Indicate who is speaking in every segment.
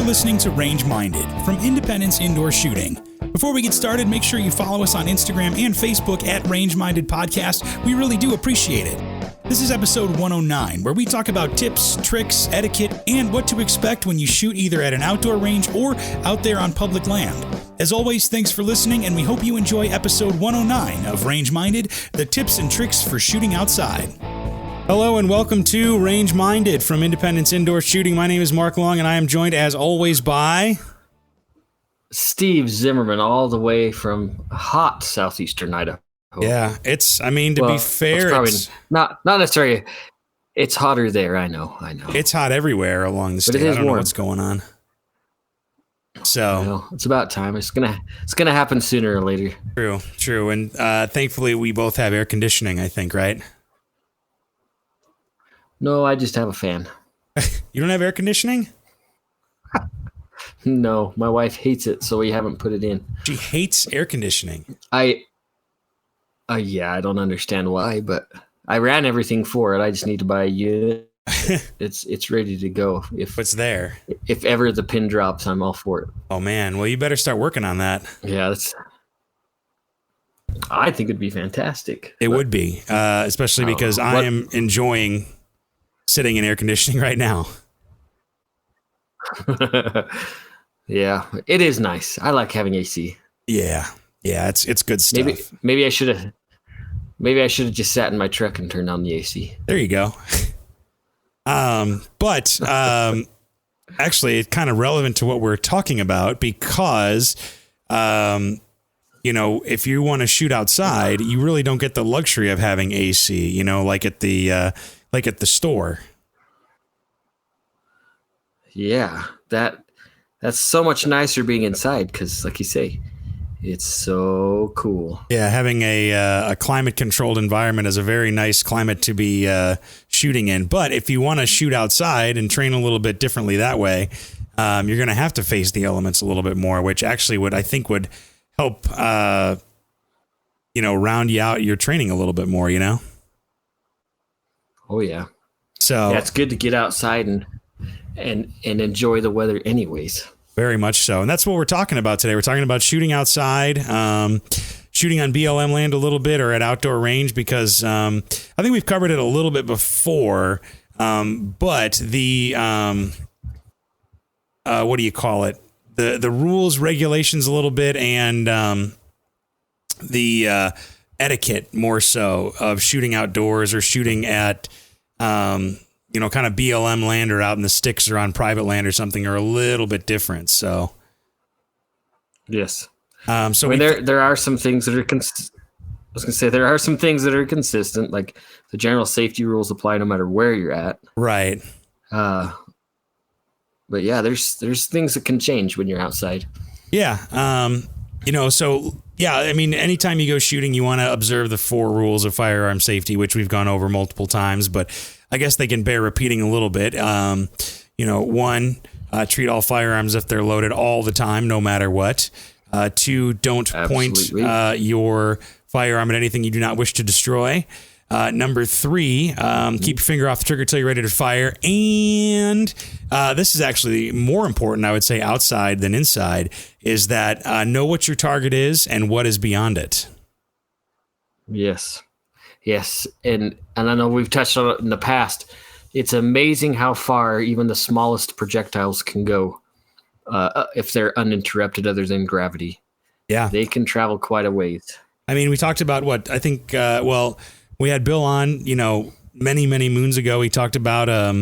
Speaker 1: listening to Range Minded from Independence Indoor Shooting. Before we get started, make sure you follow us on Instagram and Facebook at Range Minded Podcast. We really do appreciate it. This is episode 109, where we talk about tips, tricks, etiquette, and what to expect when you shoot either at an outdoor range or out there on public land. As always, thanks for listening, and we hope you enjoy episode 109 of Range Minded, the tips and tricks for shooting outside. Hello and welcome to Range Minded from Independence Indoor Shooting. My name is Mark Long, and I am joined as always by
Speaker 2: Steve Zimmerman, all the way from hot southeastern Idaho.
Speaker 1: Yeah, to be fair,
Speaker 2: it's not necessarily. It's hotter there. I know.
Speaker 1: It's hot everywhere along the state. I don't know what's going on. So
Speaker 2: well, it's about time. It's gonna happen sooner or later.
Speaker 1: True. And thankfully, we both have air conditioning. I think, right?
Speaker 2: No, I just have a fan.
Speaker 1: You don't have air conditioning?
Speaker 2: No, my wife hates it, so we haven't put it in.
Speaker 1: She hates air conditioning.
Speaker 2: Yeah, I don't understand why, but I ran everything for it. I just need to buy a unit. It's ready to go.
Speaker 1: What's there?
Speaker 2: If ever the pin drops, I'm all for it.
Speaker 1: Oh man, well you better start working on that.
Speaker 2: Yeah, I think it'd be fantastic.
Speaker 1: It would be, especially because I am enjoying sitting in air conditioning right now.
Speaker 2: Yeah, it is nice. I like having AC.
Speaker 1: Yeah, it's good stuff.
Speaker 2: Maybe I should have just sat in my truck and turned on the AC.
Speaker 1: There you go. But actually, it's kind of relevant to what we're talking about because, if you want to shoot outside, you really don't get the luxury of having AC. Like at the store.
Speaker 2: Yeah, that's so much nicer being inside because, like you say, it's so cool.
Speaker 1: Yeah, having a climate-controlled environment is a very nice climate to be shooting in. But if you want to shoot outside and train a little bit differently that way, you're going to have to face the elements a little bit more, which actually would help, round you out your training a little bit more,
Speaker 2: Oh, yeah.
Speaker 1: So
Speaker 2: yeah, it's good to get outside and enjoy the weather anyways.
Speaker 1: Very much so. And that's what we're talking about today. We're talking about shooting outside, shooting on BLM land a little bit or at outdoor range because I think we've covered it a little bit before. But the, what do you call it? The rules, regulations a little bit and the etiquette more so of shooting outdoors or shooting at kind of BLM land or out in the sticks or on private land or something are a little bit different. So,
Speaker 2: yes.
Speaker 1: So
Speaker 2: there are some things that are. I was going to say there are some things that are consistent, like the general safety rules apply no matter where you're at.
Speaker 1: Right.
Speaker 2: But yeah, there's things that can change when you're outside.
Speaker 1: Yeah. So yeah, anytime you go shooting, you want to observe the 4 rules of firearm safety, which we've gone over multiple times, but I guess they can bear repeating a little bit. 1, treat all firearms if they're loaded all the time, no matter what. 2, don't
Speaker 2: Absolutely.
Speaker 1: point your firearm at anything you do not wish to destroy. Number 3, keep your finger off the trigger till you're ready to fire. And this is actually more important, I would say, outside than inside, is that know what your target is and what is beyond it.
Speaker 2: Yes. And I know we've touched on it in the past. It's amazing how far even the smallest projectiles can go if they're uninterrupted other than gravity.
Speaker 1: Yeah.
Speaker 2: They can travel quite a ways.
Speaker 1: We talked about what I think, we had Bill on, many, many moons ago. He talked about, I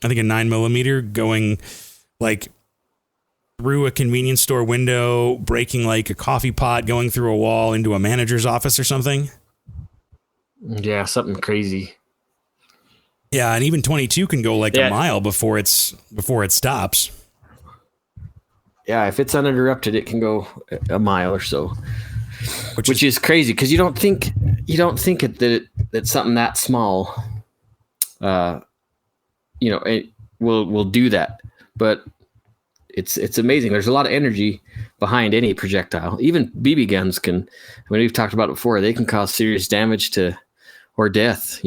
Speaker 1: think a 9mm going like through a convenience store window, breaking like a coffee pot, going through a wall into a manager's office or something.
Speaker 2: Yeah, something crazy.
Speaker 1: Yeah, and even 22 can go like a mile before it stops.
Speaker 2: Yeah, if it's uninterrupted, it can go a mile or so, which is crazy because you don't think that something that small, it will do that, but it's amazing. There's a lot of energy behind any projectile. Even BB guns can. We've talked about it before. They can cause serious damage or death.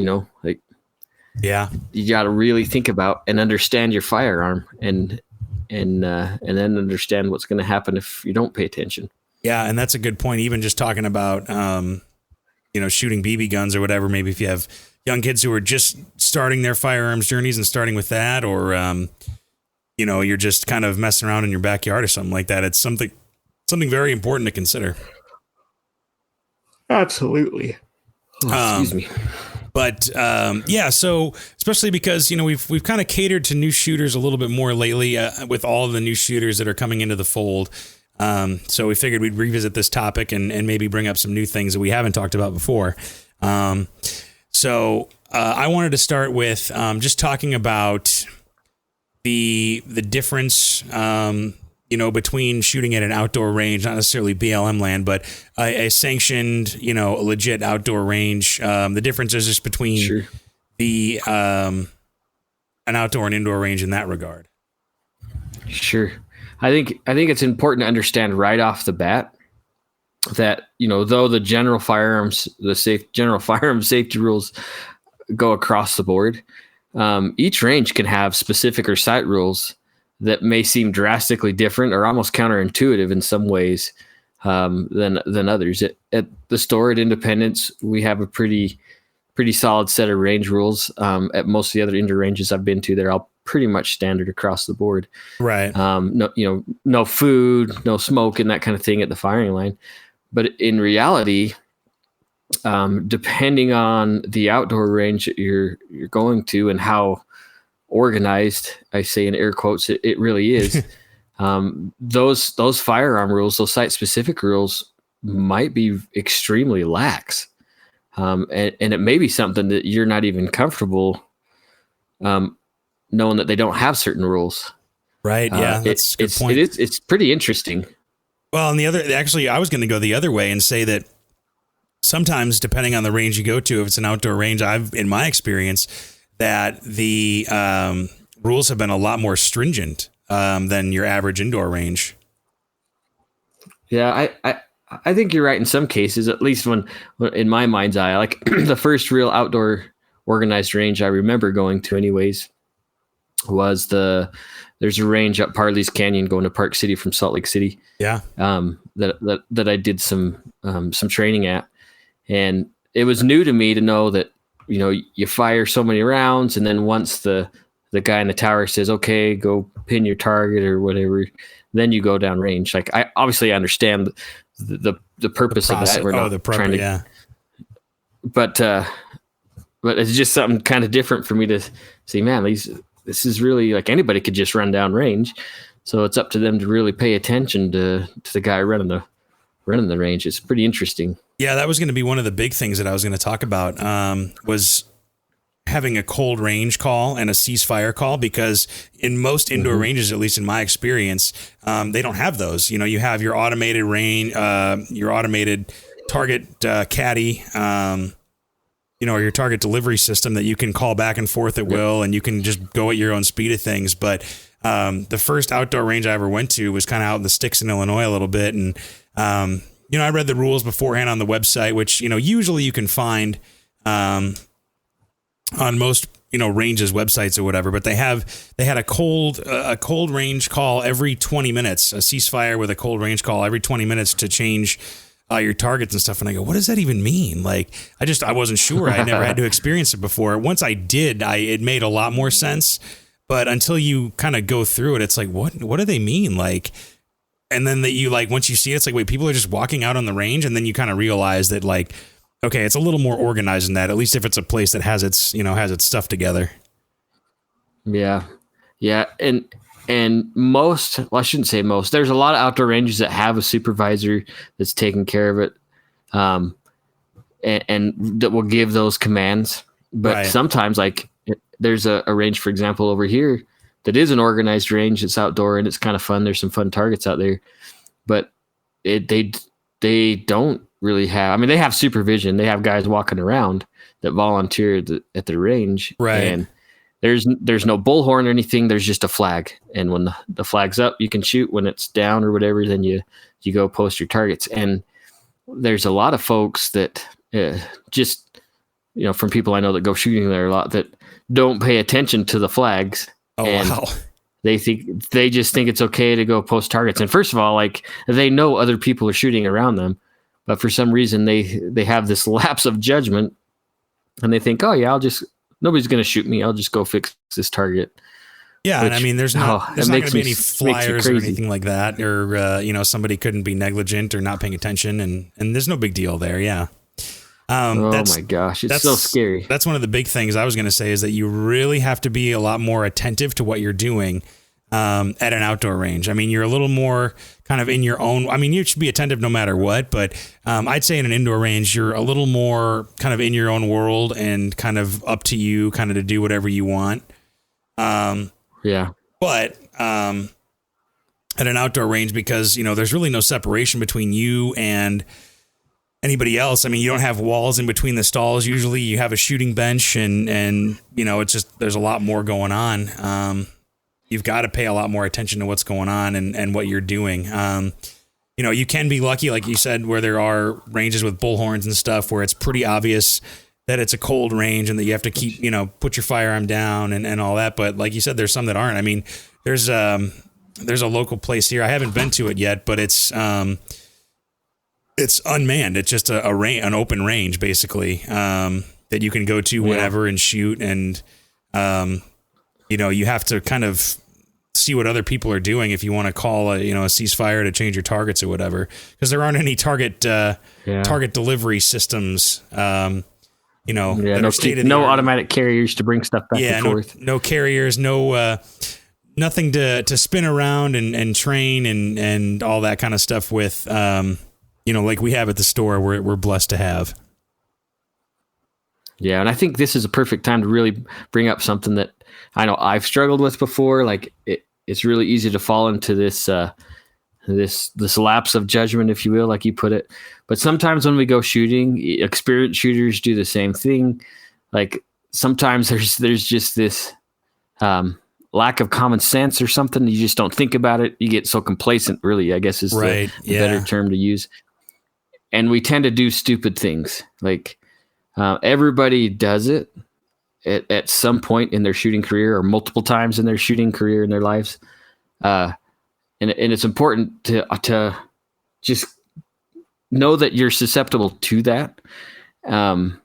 Speaker 1: Yeah,
Speaker 2: you got to really think about and understand your firearm and and then understand what's going to happen if you don't pay attention.
Speaker 1: Yeah, and that's a good point. Even just talking about shooting BB guns or whatever. Maybe if you have young kids who are just starting their firearms journeys and starting with that, or you're just kind of messing around in your backyard or something like that. It's something very important to consider.
Speaker 2: Absolutely. Excuse me.
Speaker 1: But so especially because we've kind of catered to new shooters a little bit more lately with all of the new shooters that are coming into the fold. So we figured we'd revisit this topic and maybe bring up some new things that we haven't talked about before. So I wanted to start with just talking about the difference, between shooting at an outdoor range, not necessarily BLM land, but a sanctioned, a legit outdoor range. The difference is just between the an outdoor and indoor range in that regard.
Speaker 2: Sure. I think it's important to understand right off the bat that, though the general firearms safety rules go across the board, each range can have specific or site rules that may seem drastically different or almost counterintuitive in some ways than others. At the store at Independence, we have a pretty solid set of range rules. At most of the other indoor ranges I've been to, they're all pretty much standard across the board.
Speaker 1: Right.
Speaker 2: No food, no smoke, and that kind of thing at the firing line. But in reality, depending on the outdoor range that you're going to and how organized, I say in air quotes, it really is. Those firearm rules, those site specific rules might be extremely lax. And it may be something that you're not even comfortable knowing that they don't have certain rules.
Speaker 1: Right. Yeah, that's a good point.
Speaker 2: It's pretty interesting. Well,
Speaker 1: and I was going to go the other way and say that sometimes, depending on the range you go to, if it's an outdoor range, in my experience, that the rules have been a lot more stringent than your average indoor range.
Speaker 2: Yeah, I think you're right in some cases, at least when in my mind's eye, like the first real outdoor organized range I remember going to anyways was there's a range up Parley's Canyon going to Park City from Salt Lake City.
Speaker 1: Yeah.
Speaker 2: That I did some training at, and it was new to me to know that, you fire so many rounds, and then once the guy in the tower says, okay, go pin your target or whatever, then you go down range. Like, I obviously understand the purpose of that. We're not trying to,
Speaker 1: yeah.
Speaker 2: But it's just something kind of different for me to see, man, this is really like anybody could just run down range. So it's up to them to really pay attention to the guy running the range. It's pretty interesting.
Speaker 1: Yeah, that was going to be one of the big things that I was going to talk about, was having a cold range call and a ceasefire call, because in most indoor ranges, at least in my experience, they don't have those. You have your automated range, your automated target caddy, or your target delivery system that you can call back and forth at will, and you can just go at your own speed of things. But the first outdoor range I ever went to was kind of out in the sticks in Illinois a little bit, and I read the rules beforehand on the website, which, usually you can find on most, ranges websites or whatever, but they had a cold range call every 20 minutes, a ceasefire with a cold range call every 20 minutes to change your targets and stuff. And I go, what does that even mean? Like, I wasn't sure. I never had to experience it before. Once I did, it made a lot more sense. But until you kind of go through it, it's like, what do they mean? Like, and then once you see it, it's like, wait, people are just walking out on the range. And then you kind of realize that, like, okay, it's a little more organized than that, at least if it's a place that has its stuff together.
Speaker 2: Yeah. Yeah. And most, well, I shouldn't say most, there's a lot of outdoor ranges that have a supervisor that's taking care of it. And that will give those commands. But sometimes, like, there's a range, for example, over here that is an organized range. It's outdoor and it's kind of fun. There's some fun targets out there, but they don't really have, I mean, they have supervision. They have guys walking around that volunteer at the range.
Speaker 1: Right.
Speaker 2: And there's no bullhorn or anything. There's just a flag. And when the flag's up, you can shoot. When it's down or whatever, then you go post your targets. And there's a lot of folks that just, from people I know that go shooting there a lot, that don't pay attention to the flags.
Speaker 1: Oh, wow.
Speaker 2: they just think it's okay to go post targets. And first of all, like they know other people are shooting around them, but for some reason they have this lapse of judgment and they think, oh yeah, nobody's going to shoot me. I'll just go fix this target.
Speaker 1: Yeah. And I mean, there's not going to be any flyers or anything like that, or, somebody couldn't be negligent or not paying attention, and there's no big deal there. Yeah.
Speaker 2: Oh my gosh, it's so scary.
Speaker 1: That's one of the big things I was going to say, is that you really have to be a lot more attentive to what you're doing at an outdoor range. I mean, you're a little more kind of in your own. I mean, you should be attentive no matter what, but I'd say in an indoor range, you're a little more kind of in your own world and kind of up to you kind of to do whatever you want.
Speaker 2: Yeah.
Speaker 1: But at an outdoor range, because, there's really no separation between you and anybody else. I mean, you don't have walls in between the stalls. Usually you have a shooting bench and it's just, there's a lot more going on. You've got to pay a lot more attention to what's going on and what you're doing. You can be lucky, like you said, where there are ranges with bullhorns and stuff where it's pretty obvious that it's a cold range and that you have to keep, put your firearm down and all that. But like you said, there's some that aren't. I mean, there's a local place here. I haven't been to it yet, but it's unmanned. It's just an open range, basically, that you can go to whenever and shoot. And, you have to kind of see what other people are doing if you want to call a ceasefire to change your targets or whatever, because there aren't any target delivery systems,
Speaker 2: no automatic carriers to bring stuff back and forth.
Speaker 1: No carriers, nothing to spin around and train and all that kind of stuff with, like we have at the store, we're blessed to have.
Speaker 2: Yeah. And I think this is a perfect time to really bring up something that I know I've struggled with before. Like it's really easy to fall into this lapse of judgment, if you will, like you put it. But sometimes when we go shooting, experienced shooters do the same thing. Like sometimes there's just this lack of common sense or something. You just don't think about it. You get so complacent, really, I guess is the better term to use. And we tend to do stupid things. Like everybody does it at some point in their shooting career or multiple times in their shooting career in their lives. And it's important to just know that you're susceptible to that.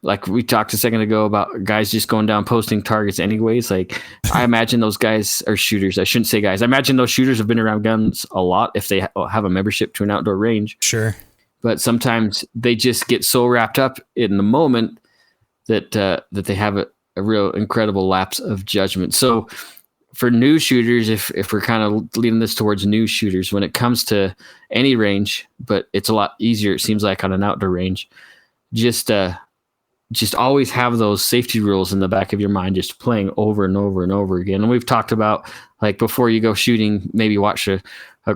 Speaker 2: Like we talked a second ago about guys just going down posting targets anyways. Like I imagine those guys are shooters. I shouldn't say guys. I imagine those shooters have been around guns a lot if they have a membership to an outdoor range.
Speaker 1: Sure.
Speaker 2: But sometimes they just get so wrapped up in the moment that they have a real incredible lapse of judgment. So for new shooters, if we're kind of leading this towards new shooters, when it comes to any range, but it's a lot easier, it seems like, on an outdoor range, just always have those safety rules in the back of your mind, just playing over and over and over again. And we've talked about, like, before you go shooting, maybe watch a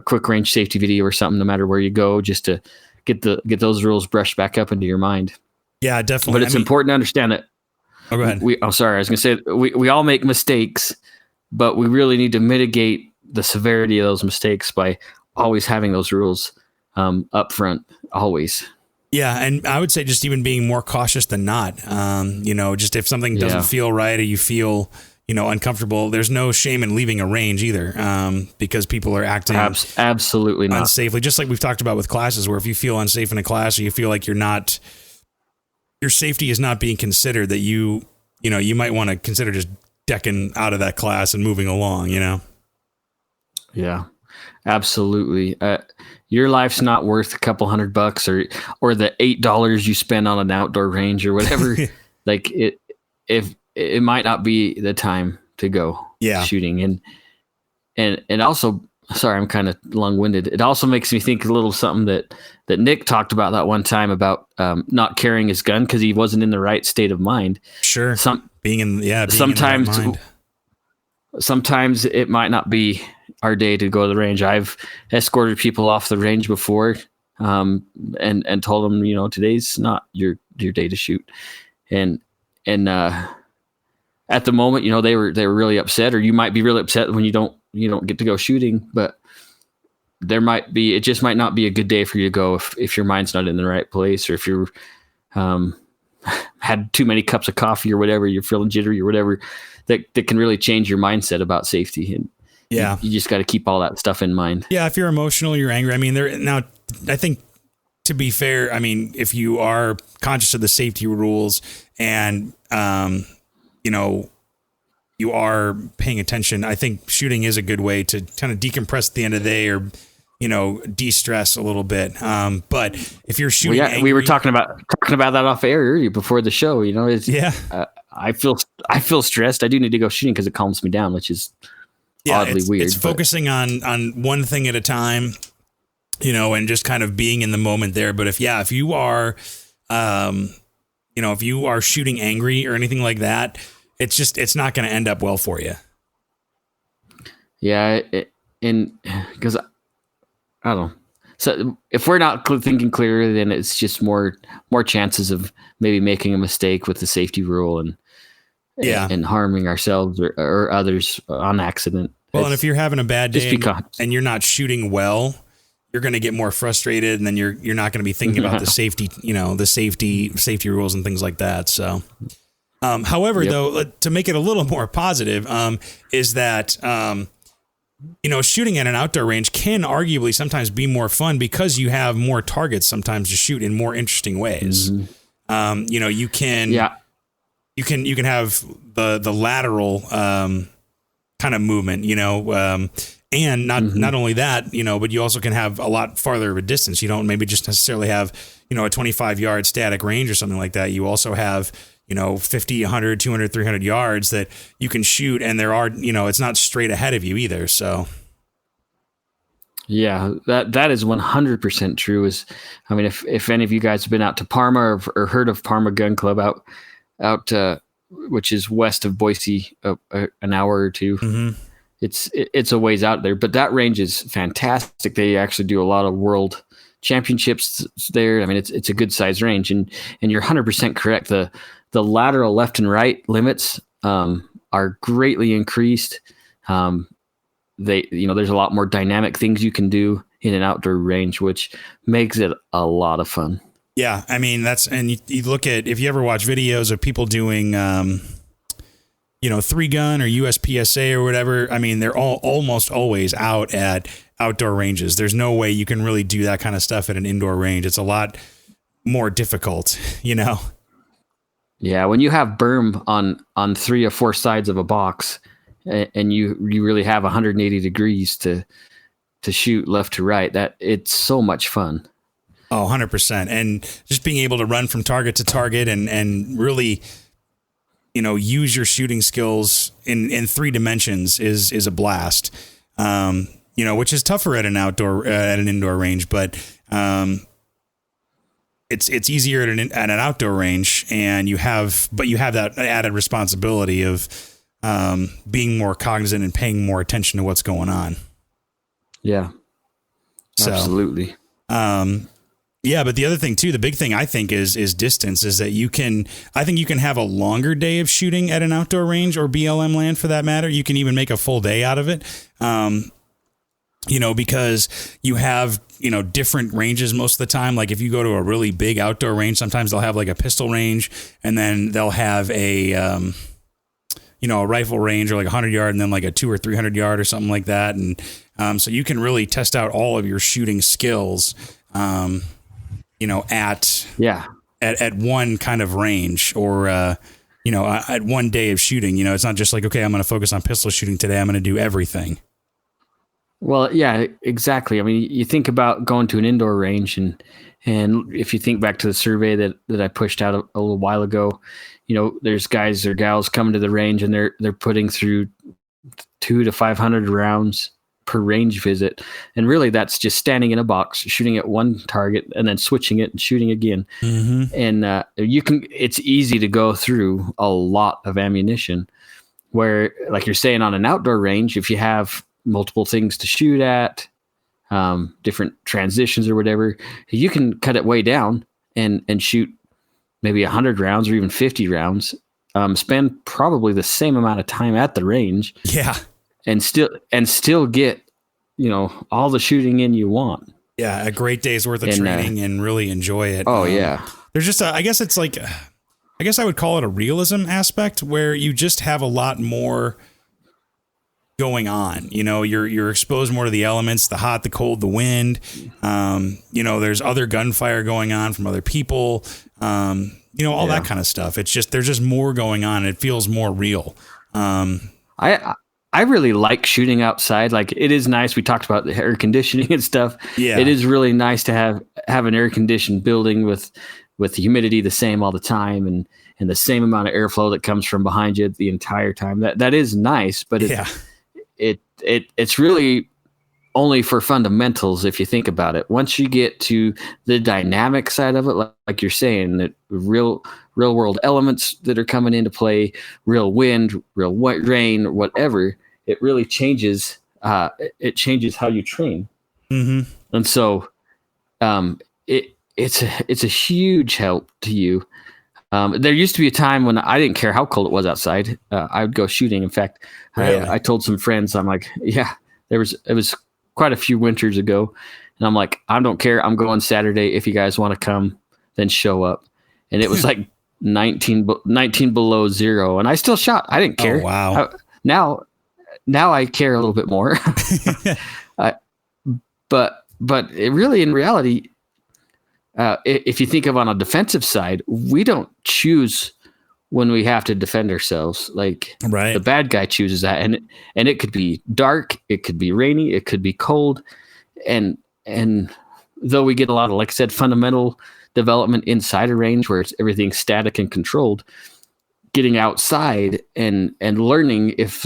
Speaker 2: quick range safety video or something, no matter where you go, just to get those rules brushed back up into your mind.
Speaker 1: Yeah, definitely.
Speaker 2: But it's important to understand that.
Speaker 1: Oh, go ahead.
Speaker 2: I'm sorry. I was going to say we all make mistakes, but we really need to mitigate the severity of those mistakes by always having those rules up front, always.
Speaker 1: Yeah, and I would say just even being more cautious than not. Just if something doesn't feel right or you feel, uncomfortable, there's no shame in leaving a range either, because people are acting
Speaker 2: absolutely not
Speaker 1: unsafely. Just like we've talked about with classes, where if you feel unsafe in a class or you feel like your safety is not being considered, that you might want to consider just decking out of that class and moving along.
Speaker 2: Yeah, absolutely. Your life's not worth a couple $100 or the $8 you spend on an outdoor range or whatever. Like it might not be the time to go shooting. And also, sorry, I'm kind of long-winded. It also makes me think a little something that Nick talked about that one time about not carrying his gun because he wasn't in the right state of mind. Sure. Sometimes it might not be our day to go to the range. I've escorted people off the range before, and told them, today's not your day to shoot. And at the moment, they were really upset, or you might be really upset when you don't get to go shooting, but it just might not be a good day for you to go if your mind's not in the right place, or if you're had too many cups of coffee or whatever, you're feeling jittery or whatever, that can really change your mindset about safety.
Speaker 1: Yeah.
Speaker 2: You just got to keep all that stuff in mind.
Speaker 1: Yeah. If you're emotional, you're angry. I mean, now I think, to be fair, I mean, if you are conscious of the safety rules and, you are paying attention, I think shooting is a good way to kind of decompress at the end of the day or, de-stress a little bit. But if you're shooting, angry,
Speaker 2: we were talking about that off air earlier before the show. I feel stressed. I do need to go shooting because it calms me down, which is oddly weird.
Speaker 1: It's focusing on one thing at a time, and just kind of being in the moment there. But if you are, if you are shooting angry or anything like that, it's not going to end up well for you.
Speaker 2: Yeah. Because I don't know. So if we're not thinking clearly, then it's just more chances of maybe making a mistake with the safety rule and harming ourselves or others on accident.
Speaker 1: Well, and if you're having a bad day and you're not shooting well, you're going to get more frustrated, and then you're not going to be thinking about the safety, the safety rules and things like that. So, however, though, to make it a little more positive, is that, shooting at an outdoor range can arguably sometimes be more fun because you have more targets sometimes to shoot in more interesting ways. Mm-hmm. You can have the lateral kind of movement, and not only that, but you also can have a lot farther of a distance. You don't maybe just necessarily have, a 25-yard static range or something like that. You also have, 50, 100, 200, 300 yards that you can shoot, and there are, it's not straight ahead of you either. So.
Speaker 2: Yeah, that is 100% true. If any of you guys have been out to Parma or heard of Parma Gun Club out which is west of Boise, an hour or two. Mm-hmm. It's a ways out there, but that range is fantastic. They actually do a lot of world championships there. I mean, it's a good size range, and you're 100% correct. The lateral left and right limits are greatly increased. There's a lot more dynamic things you can do in an outdoor range, which makes it a lot of fun.
Speaker 1: Yeah, I mean, you look at, if you ever watch videos of people doing, 3-gun or USPSA or whatever, I mean, they're almost always out at outdoor ranges. There's no way you can really do that kind of stuff at an indoor range. It's a lot more difficult,
Speaker 2: Yeah, when you have berm on 3 or 4 sides of a box, and you really have 180 degrees to shoot left to right, that it's so much fun.
Speaker 1: Oh, 100%. And just being able to run from target to target and really, use your shooting skills in 3 dimensions is a blast. Which is tougher at an indoor range, but it's easier at an outdoor range, and you have that added responsibility of being more cognizant and paying more attention to what's going on.
Speaker 2: Yeah, absolutely.
Speaker 1: Yeah, but the other thing too, the big thing I think is distance. Is that I think you can have a longer day of shooting at an outdoor range or BLM land for that matter. You can even make a full day out of it. Because you have, different ranges most of the time. Like if you go to a really big outdoor range, sometimes they'll have like a pistol range, and then they'll have a rifle range or like 100 yard, and then like a 200 or 300 yard or something like that. And so you can really test out all of your shooting skills, at one kind of range or, at one day of shooting. It's not just like, okay, I'm going to focus on pistol shooting today. I'm going to do everything.
Speaker 2: Well, yeah, exactly. I mean, you think about going to an indoor range, and if you think back to the survey that I pushed out a little while ago, there's guys or gals coming to the range, and they're putting through 200 to 500 rounds per range visit, and really that's just standing in a box, shooting at one target, and then switching it and shooting again. Mm-hmm. And it's easy to go through a lot of ammunition. Where, like you're saying, on an outdoor range, if you have multiple things to shoot at, different transitions or whatever, you can cut it way down and shoot maybe 100 rounds or even 50 rounds, spend probably the same amount of time at the range.
Speaker 1: Yeah.
Speaker 2: And still get, all the shooting in you want.
Speaker 1: Yeah. A great day's worth of training and really enjoy it.
Speaker 2: Oh yeah.
Speaker 1: There's just I guess I would call it a realism aspect where you just have a lot more going on. You're exposed more to the elements, the hot, the cold, the wind. There's other gunfire going on from other people. All that kind of stuff. It's just, there's just more going on. It feels more real.
Speaker 2: I really like shooting outside. Like, it is nice. We talked about the air conditioning and stuff.
Speaker 1: Yeah.
Speaker 2: It is really nice to have an air conditioned building with the humidity the same all the time and the same amount of airflow that comes from behind you the entire time. That is nice, but it's really only for fundamentals if you think about it. Once you get to the dynamic side of it, like you're saying, that real world elements that are coming into play, real wind, real rain, whatever, it really changes. It changes how you train.
Speaker 1: Mm-hmm.
Speaker 2: And so it's a huge help to you. There used to be a time when I didn't care how cold it was outside. I would go shooting. In fact, really? I told some friends, I'm like, it was quite a few winters ago. And I'm like, I don't care. I'm going Saturday. If you guys want to come, then show up. And it was like 19 below zero. And I still shot. I didn't care.
Speaker 1: Oh, wow.
Speaker 2: Now I care a little bit more. But it really, in reality, if you think of on a defensive side, we don't choose when we have to defend ourselves. Like,
Speaker 1: right.
Speaker 2: The bad guy chooses that, and it could be dark, it could be rainy, it could be cold, and though we get a lot of, like I said, fundamental development inside a range where everything's static and controlled, getting outside and learning if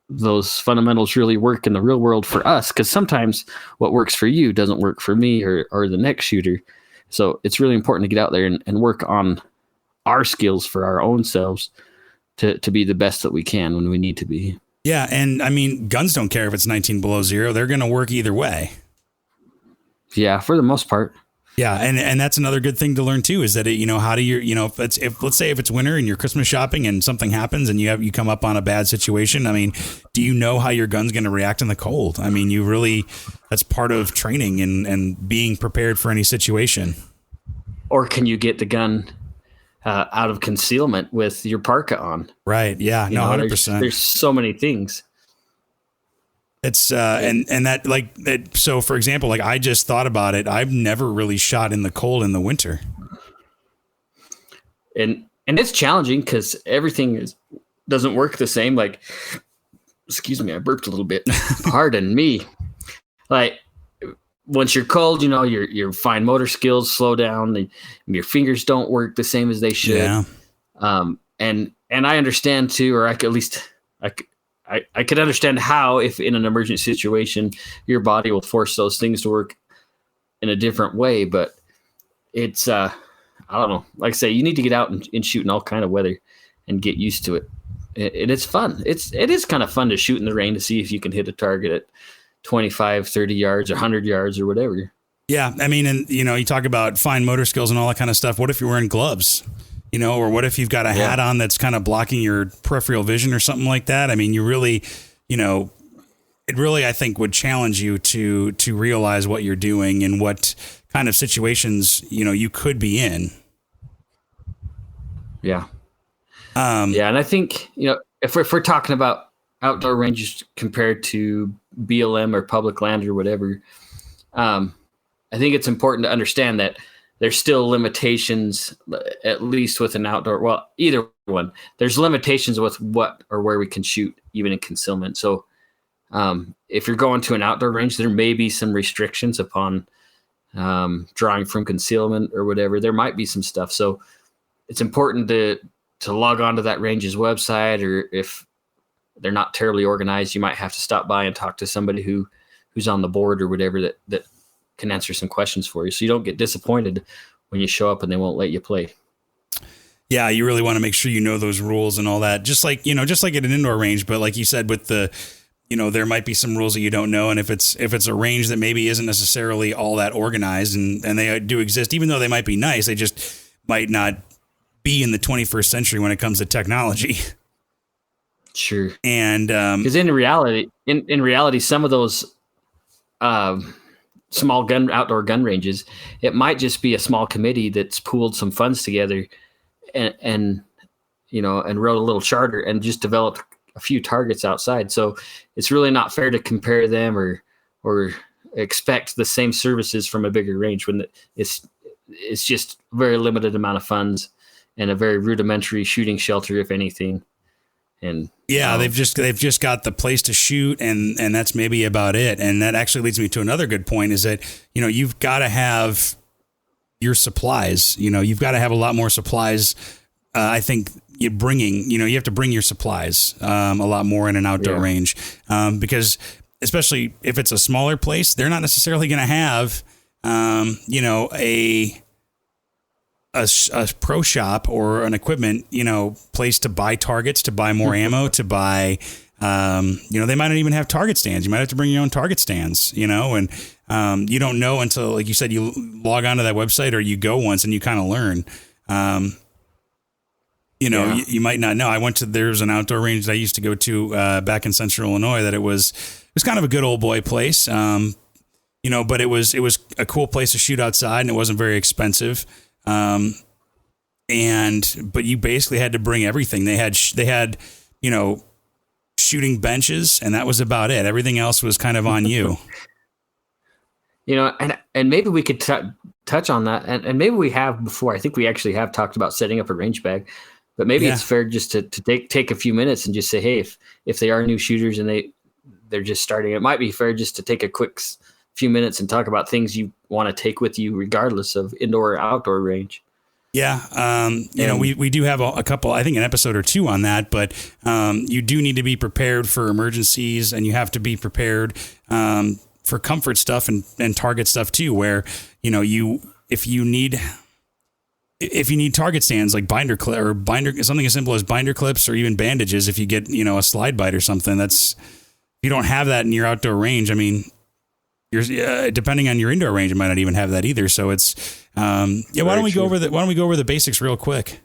Speaker 2: those fundamentals really work in the real world for us, because sometimes what works for you doesn't work for me or the next shooter. So it's really important to get out there and work on our skills for our own selves to be the best that we can when we need to be.
Speaker 1: Yeah. And I mean, guns don't care if it's 19 below zero. They're going to work either way.
Speaker 2: Yeah, for the most part.
Speaker 1: Yeah. And that's another good thing to learn too, is that, how do you, if let's say if it's winter and you're Christmas shopping and something happens and you come up on a bad situation. I mean, do you know how your gun's going to react in the cold? I mean, that's part of training and being prepared for any situation.
Speaker 2: Or can you get the gun out of concealment with your parka on?
Speaker 1: Right. Yeah. No, 100%.
Speaker 2: There's so many things.
Speaker 1: It's and that, like, so for example, like, I just thought about it. I've never really shot in the cold in the winter.
Speaker 2: And it's challenging because everything doesn't work the same. Like, excuse me, I burped a little bit. Pardon me. Like, once you're cold, your fine motor skills slow down. Your fingers don't work the same as they should.
Speaker 1: Yeah.
Speaker 2: And I understand too, or I could understand how, if in an emergent situation, your body will force those things to work in a different way. But it's, I don't know. Like I say, you need to get out and shoot in all kind of weather and get used to it. And it's fun. It is kind of fun to shoot in the rain to see if you can hit a target at 25, 30 yards or 100 yards or whatever.
Speaker 1: Yeah. I mean, and, you talk about fine motor skills and all that kind of stuff. What if you're wearing gloves? Or what if you've got a hat on that's kind of blocking your peripheral vision or something like that? I mean, you really, it really, I think, would challenge you to realize what you're doing and what kind of situations, you could be in.
Speaker 2: Yeah. And I think, if we're talking about outdoor ranges compared to BLM or public land or whatever, I think it's important to understand that there's still limitations, at least with an outdoor. Well, either one. There's limitations with what or where we can shoot, even in concealment. So if you're going to an outdoor range, there may be some restrictions upon drawing from concealment or whatever. There might be some stuff. So it's important to log on to that range's website, or if they're not terribly organized, you might have to stop by and talk to somebody who's on the board or whatever that can answer some questions for you, so you don't get disappointed when you show up and they won't let you play.
Speaker 1: Yeah, you really want to make sure you know those rules and all that. Just like at an indoor range, but like you said, with the, there might be some rules that you don't know, and if it's a range that maybe isn't necessarily all that organized, and they do exist, even though they might be nice, they just might not be in the 21st century when it comes to technology.
Speaker 2: Sure.
Speaker 1: And
Speaker 2: because in reality, some of those small outdoor gun ranges, it might just be a small committee that's pooled some funds together and wrote a little charter and just developed a few targets outside. So it's really not fair to compare them or expect the same services from a bigger range when it's just a very limited amount of funds and a very rudimentary shooting shelter, if anything. And
Speaker 1: yeah, they've just got the place to shoot, and that's maybe about it. And that actually leads me to another good point, is that, you've got to have your supplies. You've got to have a lot more supplies. I think you have to bring your supplies a lot more in an outdoor range, because especially if it's a smaller place, they're not necessarily going to have a pro shop or an equipment, place to buy targets, to buy more ammo, to buy, they might not even have target stands. You might have to bring your own target stands, and you don't know until, like you said, you log onto that website or you go once and you kind of learn. You might not know. There's an outdoor range that I used to go to back in Central Illinois that it was kind of a good old boy place, but it was a cool place to shoot outside, and it wasn't very expensive. But you basically had to bring everything. They had shooting benches, and that was about it. Everything else was kind of on you.
Speaker 2: And maybe we could touch on that, and maybe we have before. I think we actually have talked about setting up a range bag, but maybe it's fair just to take a few minutes and just say, hey, if they are new shooters and they're just starting, it might be fair just to take a quick few minutes and talk about things you want to take with you, regardless of indoor or outdoor range.
Speaker 1: Yeah. We do have a couple, I think an episode or two on that, but you do need to be prepared for emergencies, and you have to be prepared for comfort stuff and target stuff too, where, if you need target stands like binder clip or something as simple as binder clips, or even bandages, if you get, a slide bite or something, if you don't have that in your outdoor range, I mean, you're depending on your indoor range, it might not even have that either. So it's, why don't we go over the basics real quick?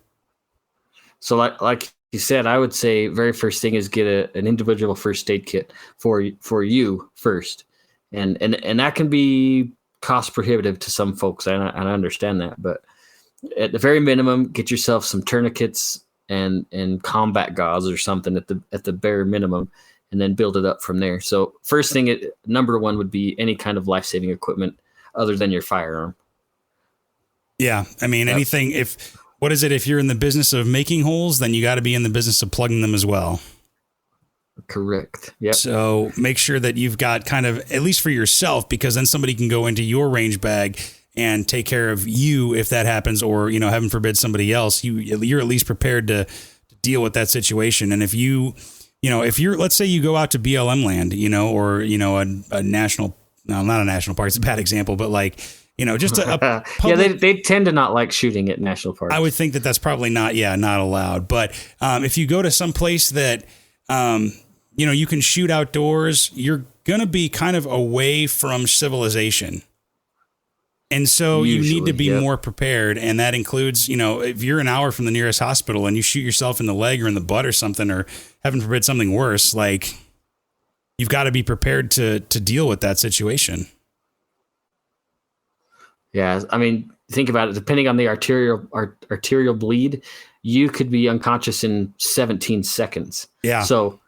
Speaker 2: So like you said, I would say very first thing is get an individual first aid kit for you first. And that can be cost prohibitive to some folks. And I understand that, but at the very minimum, get yourself some tourniquets and combat gauze or something at the bare minimum, and then build it up from there. So first thing, number one would be any kind of life-saving equipment other than your firearm. Yeah.
Speaker 1: I mean, anything, if you're in the business of making holes, then you got to be in the business of plugging them as well.
Speaker 2: Correct. Yeah.
Speaker 1: So make sure that you've got kind of, at least for yourself, because then somebody can go into your range bag and take care of you if that happens, or, heaven forbid, somebody else. You're at least prepared to deal with that situation. And if let's say you go out to BLM land, or, a national, no, not a national park, it's a bad example, but like, just a public,
Speaker 2: they tend to not like shooting at national parks.
Speaker 1: I would think that's probably not allowed. But if you go to some place that, you can shoot outdoors, you're going to be kind of away from civilization. And so you need to be more prepared. And that includes, if you're an hour from the nearest hospital and you shoot yourself in the leg or in the butt or something, or heaven forbid something worse, like, you've got to be prepared to deal with that situation.
Speaker 2: Yeah. I mean, think about it. Depending on the arterial bleed, you could be unconscious in 17 seconds.
Speaker 1: Yeah.
Speaker 2: So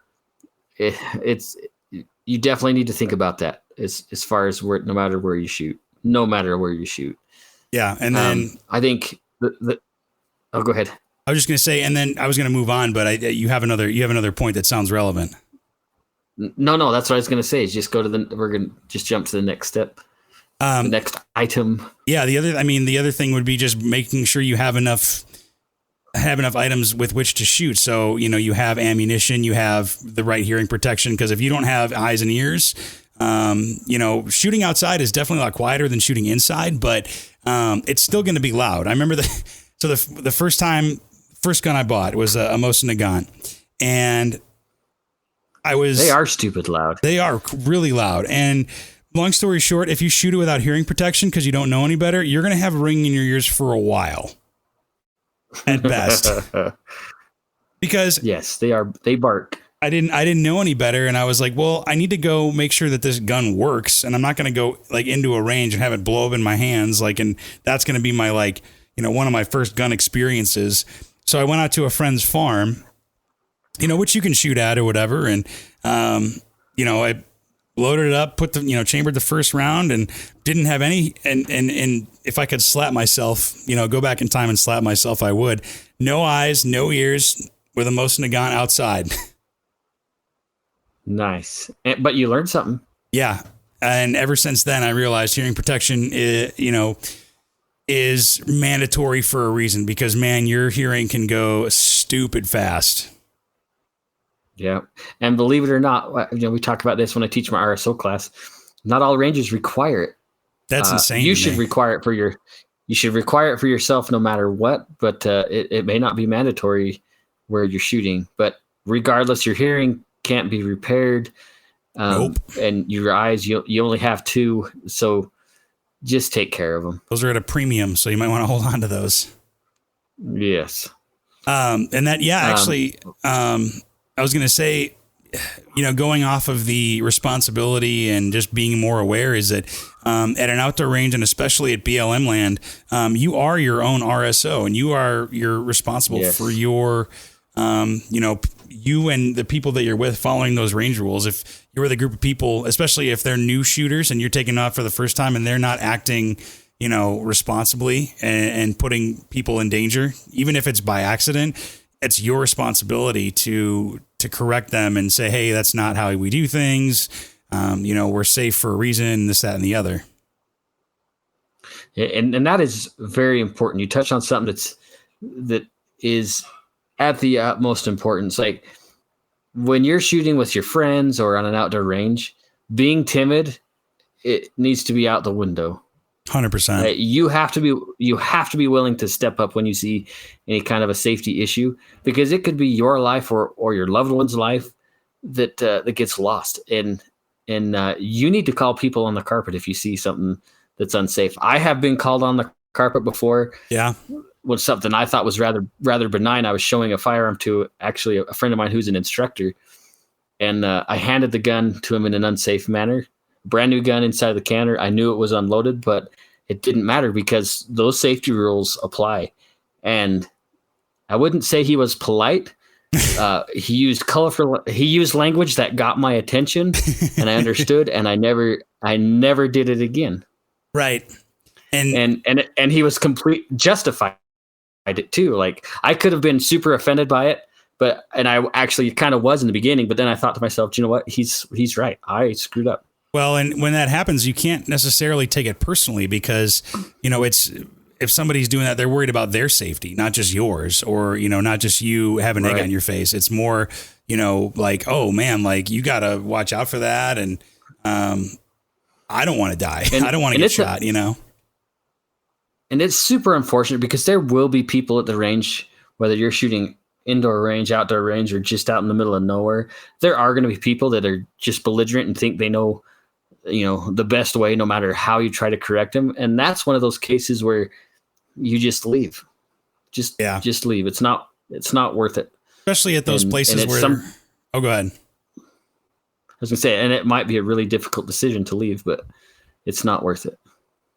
Speaker 2: you definitely need to think about that as far as no matter where you shoot.
Speaker 1: Yeah. And then
Speaker 2: I think go ahead.
Speaker 1: I was just going to say, and then I was going to move on, but you have another point that sounds relevant.
Speaker 2: No, that's what I was going to say, is just we're going to just jump to the next step. The next item.
Speaker 1: Yeah. The other thing would be just making sure you have enough items with which to shoot. So, you have ammunition, you have the right hearing protection, because if you don't have eyes and ears, shooting outside is definitely a lot quieter than shooting inside, but it's still going to be loud. I remember the first gun I bought was a Mosin Nagant, and they are stupid loud. They are really loud. And long story short, if you shoot it without hearing protection because you don't know any better, you're going to have ringing in your ears for a while at best. Because
Speaker 2: yes, they bark.
Speaker 1: I didn't know any better. And I was like, well, I need to go make sure that this gun works. And I'm not going to go like into a range and have it blow up in my hands. And that's going to be my one of my first gun experiences. So I went out to a friend's farm which you can shoot at or whatever. And, I loaded it up, chambered the first round and didn't have any. And if I could slap myself, go back in time and slap myself, I would. No eyes, no ears, with a Mosin Nagant outside.
Speaker 2: Nice. But you learned something.
Speaker 1: Yeah. And ever since then, I realized hearing protection, is mandatory for a reason, because, man, your hearing can go stupid fast.
Speaker 2: Yeah. And believe it or not, we talk about this when I teach my RSO class. Not all ranges require it.
Speaker 1: That's insane.
Speaker 2: You should require it for yourself no matter what, but it may not be mandatory where you're shooting. But regardless, your hearing can't be repaired.
Speaker 1: Nope.
Speaker 2: And your eyes, you only have two, so just take care of them.
Speaker 1: Those are at a premium, so you might want to hold on to those.
Speaker 2: Yes.
Speaker 1: And that, actually, I was going to say, going off of the responsibility and just being more aware, is that at an outdoor range, and especially at BLM land, you are your own RSO, and you're responsible for your, you and the people that you're with following those range rules. If you're with a group of people, especially if they're new shooters and you're taking off for the first time and they're not acting, responsibly and putting people in danger, even if it's by accident, it's your responsibility to correct them and say, hey, that's not how we do things. We're safe for a reason, this, that, and the other.
Speaker 2: And that is very important. You touched on something that is at the utmost importance. Like when you're shooting with your friends or on an outdoor range, being timid, it needs to be out the window.
Speaker 1: 100%.
Speaker 2: You have to be willing to step up when you see any kind of a safety issue, because it could be your life or your loved one's life that gets lost. And you need to call people on the carpet if you see something that's unsafe. I have been called on the carpet before.
Speaker 1: Yeah.
Speaker 2: With something I thought was rather benign. I was showing a firearm to actually a friend of mine who's an instructor, and I handed the gun to him in an unsafe manner. Brand new gun inside the canner. I knew it was unloaded, but it didn't matter because those safety rules apply. And I wouldn't say he was polite. He used language that got my attention, and I understood, and I never did it again.
Speaker 1: Right.
Speaker 2: And he was justified it too. Like I could have been super offended by it, and I actually kind of was in the beginning, but then I thought to myself, you know what? He's right. I screwed up.
Speaker 1: Well, and when that happens, you can't necessarily take it personally, because, it's, if somebody's doing that, they're worried about their safety, not just yours, or, not just you having egg on your face. It's more, like, oh man, like you got to watch out for that. And, I don't want to die. I don't want to get shot, And
Speaker 2: it's super unfortunate because there will be people at the range, whether you're shooting indoor range, outdoor range, or just out in the middle of nowhere. There are going to be people that are just belligerent and think they know, the best way, no matter how you try to correct them. And that's one of those cases where you just leave. Just leave. It's not worth it.
Speaker 1: Especially at those places where oh, go ahead.
Speaker 2: I was gonna say, and it might be a really difficult decision to leave, but it's not worth it.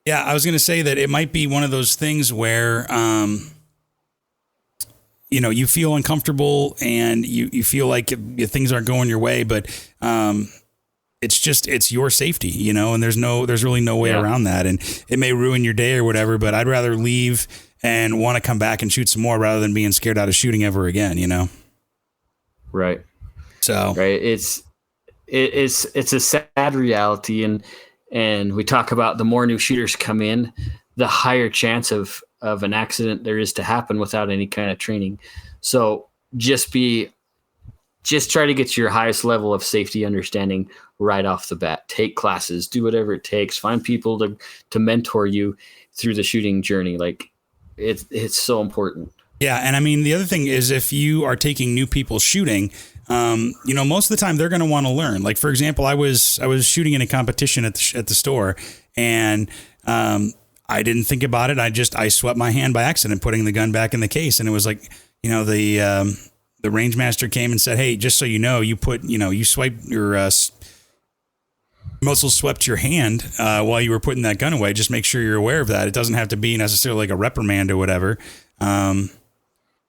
Speaker 1: Yeah, I was gonna say that it might be one of those things where you feel uncomfortable and you feel like things aren't going your way, but it's your safety, and there's really no way around that. And it may ruin your day or whatever, but I'd rather leave and want to come back and shoot some more rather than being scared out of shooting ever again,
Speaker 2: Right.
Speaker 1: So,
Speaker 2: right. It's a sad reality. And we talk about the more new shooters come in, the higher chance of an accident there is to happen without any kind of training. So just try to get to your highest level of safety understanding right off the bat. Take classes, do whatever it takes, find people to mentor you through the shooting journey. Like it's so important.
Speaker 1: Yeah. And I mean, the other thing is, if you are taking new people shooting, most of the time they're going to want to learn. Like, for example, I was shooting in a competition at the store, and I didn't think about it. I swept my hand by accident, putting the gun back in the case. And it was like, the range master came and said, hey, just so you know, you swiped your, muzzle swept your hand while you were putting that gun away. Just make sure you're aware of that. It doesn't have to be necessarily like a reprimand or whatever.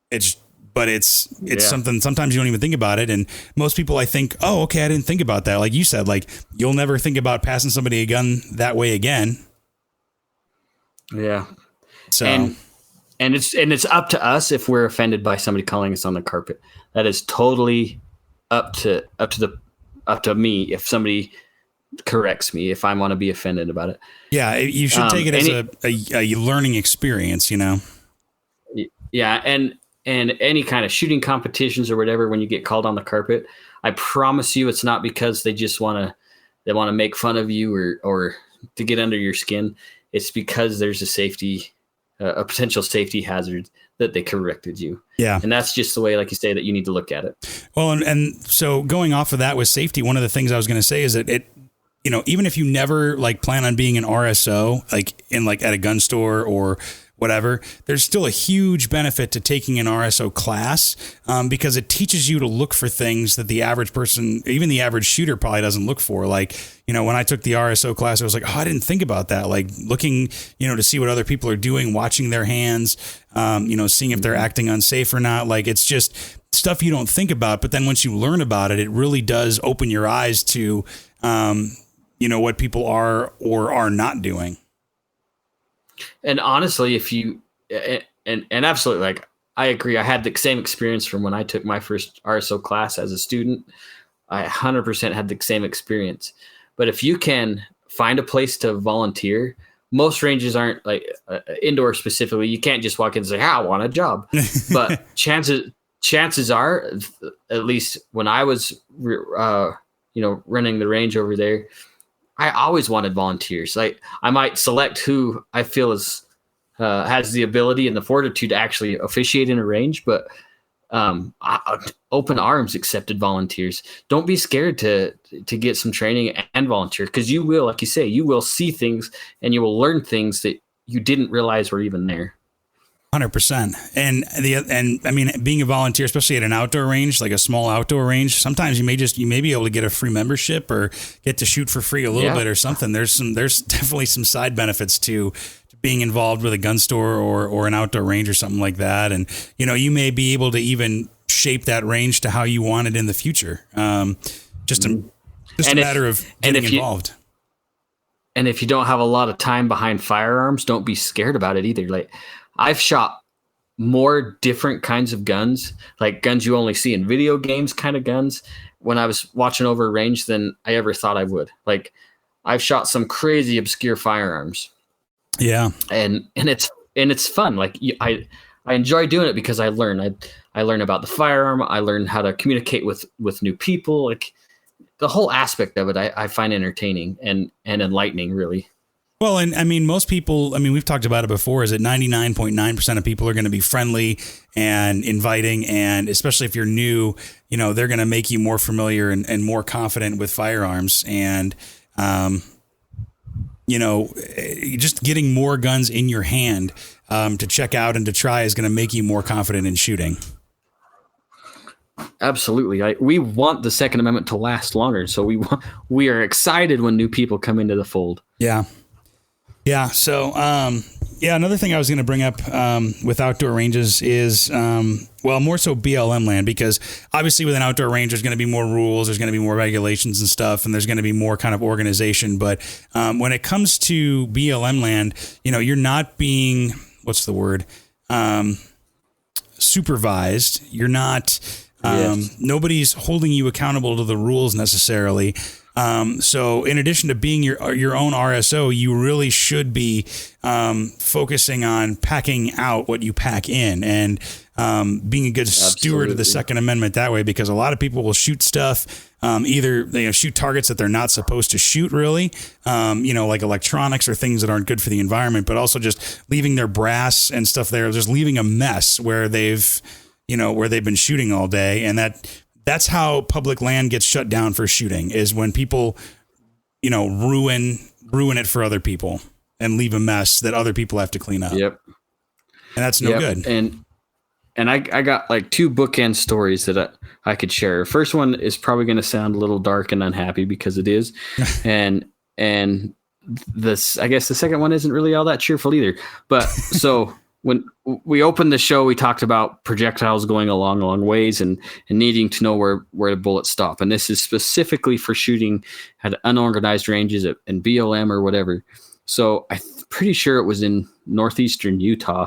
Speaker 1: It's but it's something sometimes you don't even think about it. And most people, I think, oh, okay, I didn't think about that. Like you said, like you'll never think about passing somebody a gun that way again.
Speaker 2: Yeah.
Speaker 1: So,
Speaker 2: and it's up to us if we're offended by somebody calling us on the carpet. That is totally up to me if somebody corrects me, if I want to be offended about it.
Speaker 1: Yeah, you should take it as a learning experience, you know?
Speaker 2: Yeah, and any kind of shooting competitions or whatever, when you get called on the carpet, I promise you it's not because they just want to make fun of you or to get under your skin. It's because there's a potential safety hazard that they corrected you.
Speaker 1: Yeah.
Speaker 2: And that's just the way, like you say, that you need to look at it.
Speaker 1: Well, and so going off of that with safety, one of the things I was going to say is that even if you never like plan on being an RSO, like at a gun store or whatever, there's still a huge benefit to taking an RSO class because it teaches you to look for things that the average person, even the average shooter, probably doesn't look for. Like, when I took the RSO class, I was like, oh, I didn't think about that. Like looking, to see what other people are doing, watching their hands, seeing if they're acting unsafe or not. Like it's just stuff you don't think about. But then once you learn about it, it really does open your eyes to, what people are or are not doing.
Speaker 2: And honestly, if you and absolutely, like I agree, I had the same experience from when I took my first RSO class as a student. I 100% had the same experience. But if you can find a place to volunteer, most ranges aren't like indoor specifically. You can't just walk in and say, I want a job. But chances are, at least when I was running the range over there, I always wanted volunteers. Like I might select who I feel has the ability and the fortitude to actually officiate in a range, but open arms accepted volunteers. Don't be scared to get some training and volunteer, because you will, like you say, you will see things and you will learn things that you didn't realize were even there.
Speaker 1: 100%. And I mean, being a volunteer, especially at an outdoor range, like a small outdoor range, sometimes you may be able to get a free membership or get to shoot for free a little bit or something. There's definitely some side benefits to being involved with a gun store or an outdoor range or something like that. And, you may be able to even shape that range to how you want it in the future. Just a matter of getting involved.
Speaker 2: And if you don't have a lot of time behind firearms, don't be scared about it either. Like I've shot more different kinds of guns, like guns you only see in video games kind of guns, when I was watching over a range than I ever thought I would. Like I've shot some crazy obscure firearms.
Speaker 1: Yeah.
Speaker 2: And it's fun. Like I enjoy doing it because I learn. I learn about the firearm. I learn how to communicate with new people. Like the whole aspect of it, I find entertaining and enlightening, really.
Speaker 1: Well, and I mean, most people, we've talked about it before, is that 99.9% of people are going to be friendly and inviting. And especially if you're new, they're going to make you more familiar and more confident with firearms. And, just getting more guns in your hand to check out and to try is going to make you more confident in shooting.
Speaker 2: Absolutely. We want the Second Amendment to last longer. So we are excited when new people come into the fold.
Speaker 1: Yeah. Yeah. So, another thing I was going to bring up with outdoor ranges is, more so BLM land, because obviously with an outdoor range, there's going to be more rules, there's going to be more regulations and stuff, and there's going to be more kind of organization. But when it comes to BLM land, you're not being, what's the word? Supervised. You're not, nobody's holding you accountable to the rules necessarily. So in addition to being your own RSO, you really should be focusing on packing out what you pack in and being a good steward of the Second Amendment that way, because a lot of people will shoot stuff, either they shoot targets that they're not supposed to shoot really, like electronics or things that aren't good for the environment, but also just leaving their brass and stuff there, just leaving a mess where they've been shooting all day. And that's how public land gets shut down for shooting, is when people, ruin it for other people and leave a mess that other people have to clean up.
Speaker 2: Yep.
Speaker 1: And that's no good.
Speaker 2: And I got like two bookend stories that I could share. First one is probably going to sound a little dark and unhappy, because it is. and this, I guess the second one isn't really all that cheerful either. But so when we opened the show, we talked about projectiles going a long ways and needing to know where the bullets stop. And this is specifically for shooting at unorganized ranges in BLM or whatever. So I'm pretty sure it was in northeastern Utah.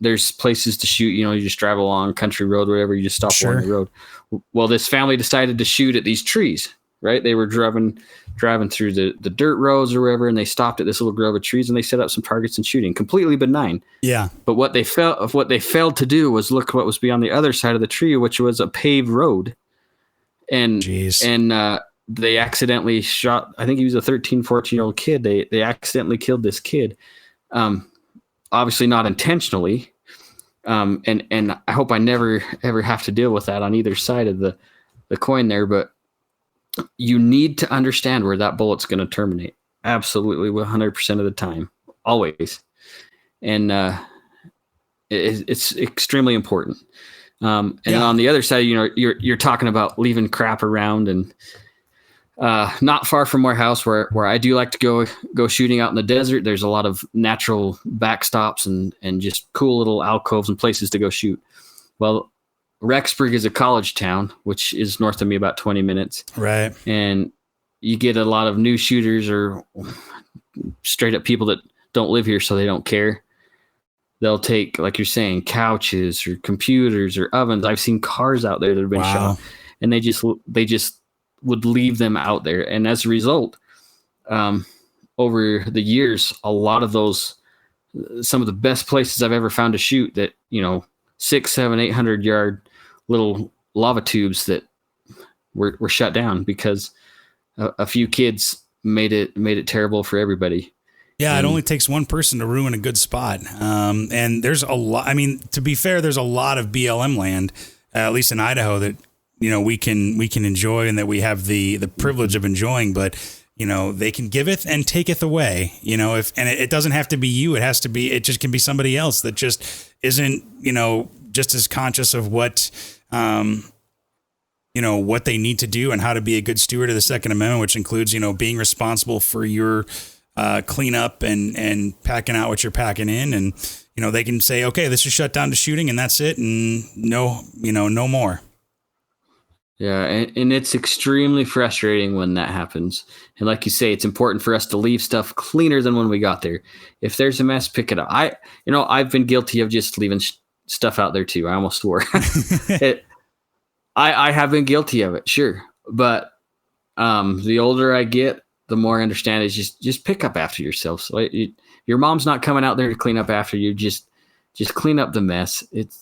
Speaker 2: There's places to shoot, you just drive along country road, whatever, you just stop along the road. Well, this family decided to shoot at these trees, right? They were driving through the dirt roads or wherever, and they stopped at this little grove of trees and they set up some targets and shooting. Completely benign. Yeah. But what they failed to do was look what was beyond the other side of the tree, which was a paved road. And they accidentally shot, I think he was a 13, 14-year-old kid. They accidentally killed this kid. Obviously not intentionally. And I hope I never ever have to deal with that on either side of the coin there, but you need to understand where that bullet's going to terminate. Absolutely, 100% of the time, always. And it's extremely important. And on the other side, you're talking about leaving crap around, and not far from our house where I do like to go shooting out in the desert. There's a lot of natural backstops and just cool little alcoves and places to go shoot. Well, Rexburg is a college town, which is north of me about 20 minutes. Right. And you get a lot of new shooters or straight up people that don't live here, so they don't care. They'll take, like you're saying, couches or computers or ovens. I've seen cars out there that have been shot, and they just would leave them out there. And as a result, over the years, a lot of those, some of the best places I've ever found to shoot that, 600, 700, 800 yard little lava tubes that were shut down because a few kids made it terrible for everybody. Yeah, it only takes one person to ruin a good spot. And there's a lot. I mean, to be fair, there's a lot of BLM land, at least in Idaho, that we can enjoy and that we have the privilege of enjoying. But they can giveth and taketh away. It doesn't have to be you. It just can be somebody else that just isn't just as conscious of what what they need to do and how to be a good steward of the Second Amendment, which includes being responsible for your cleanup and packing out what you're packing in, and they can say, okay, this is shut down to shooting and that's it, and no more. Yeah, and it's extremely frustrating when that happens. And like you say, it's important for us to leave stuff cleaner than when we got there. If there's a mess, pick it up. I've been guilty of just leaving stuff out there too. I almost swore. I have been guilty of it, sure. But the older I get, the more I understand is just pick up after yourself. So your mom's not coming out there to clean up after you. Just clean up the mess. It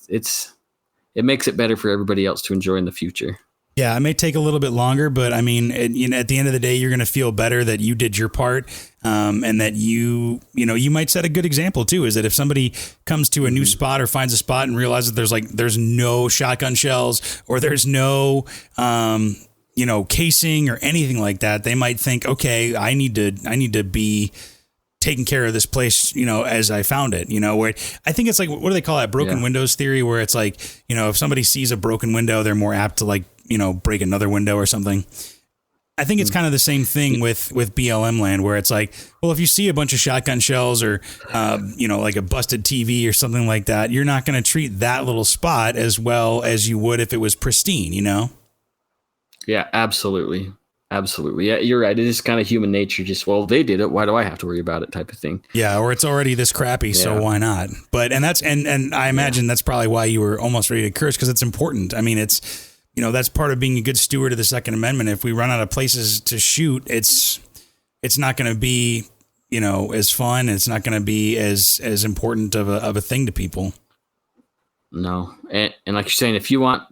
Speaker 2: makes it better for everybody else to enjoy in the future. Yeah, it may take a little bit longer, but I mean, at the end of the day, you're going to feel better that you did your part, and that you might set a good example too. Is that if somebody comes to a new spot or finds a spot and realizes there's no shotgun shells or there's no casing or anything like that, they might think, okay, I need to be taking care of this place, as I found it, where I think it's like, what do they call that? Broken windows theory, where it's like, if somebody sees a broken window, they're more apt to break another window or something. I think it's kind of the same thing with BLM land, where it's like, well, if you see a bunch of shotgun shells or, like a busted TV or something like that, you're not going to treat that little spot as well as you would if it was pristine, Yeah, absolutely. Absolutely. Yeah, you're right. It is kind of human nature. Just, well, they did it. Why do I have to worry about it type of thing? Yeah. Or it's already this crappy. So why not? But, and I imagine that's probably why you were almost ready to curse, because it's important. I mean, it's, that's part of being a good steward of the Second Amendment. If we run out of places to shoot, it's not going to be, as fun. It's not going to be as important of a thing to people. No. And like you're saying, if we want